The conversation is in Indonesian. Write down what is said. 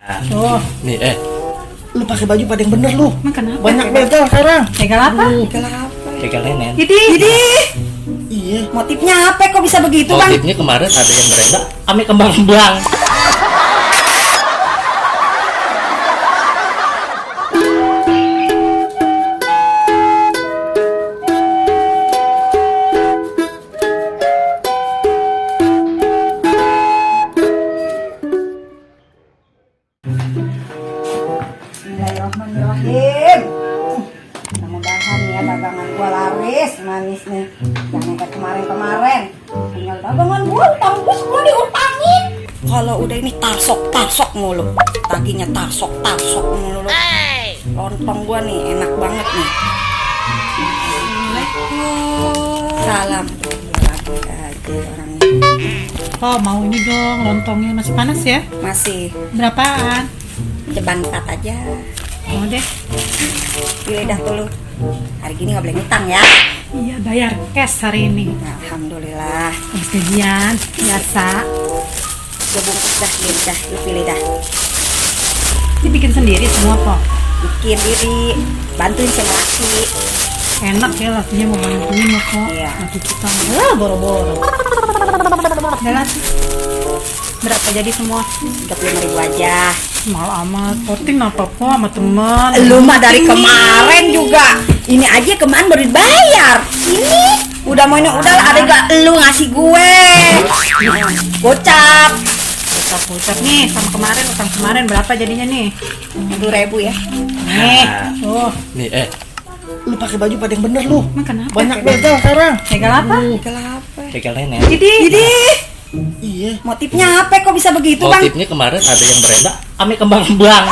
Oh, Nih, lu pakai baju pada yang bener lu. emang kenapa? Banyak begal sekarang. Begal apa? Begal apa? Begal nenek. Idi. Iya. Motifnya apa kok bisa begitu, Bang? Motifnya kemarin ada yang berenda, ame kembang-kembang. Bismillahirrahmanirrahim. Mudah-mudahan ya dagangan gua laris manis nih. Jangan kayak kemarin-kemarin. Tinggal dagangan gua, utang gua semua diutangin. Kalau udah ini tasok mulu. Taginya tasok mulu. Lontong gua nih enak banget nih. Salam. Lagi aja orangnya. Oh, mau ini dong, lontongnya masih panas ya? Masih Berapaan? ceban 4 aja. Mau deh. Pilih dah dulu. Hari gini nggak boleh ngutang ya. Iya, bayar cash hari ini. Alhamdulillah. Habis gajian, biasa. Gue bungkus dah, lu pilih dah. Ini bikin sendiri semua kok. Bikin diri, bantuin sama laki. Enak ya lakinya mau bantuin lo kok. Iya. Laki kita boro-boro. Jalan. Berapa jadi semua? 35.000 aja. Mal amat, porting apa kok sama teman. Lu mah dari kemarin juga. Ini aja kemarin baru dibayar. Ini udah mau udah lah, ada gak lu ngasih gue? Gocap. Ucap nih sama kemarin, utang kemarin berapa jadinya nih? 10.000 ya. Nih, tuh. Nih, lu pakai baju pada yang bener lu. Emang kenapa? Banyak begal sekarang. Begal apa? Begal apa? Begal nenek. Idi. Iya. Motifnya apa kok bisa begitu, Bang? Motifnya kemarin ada yang berenda, ame kembang-kembang.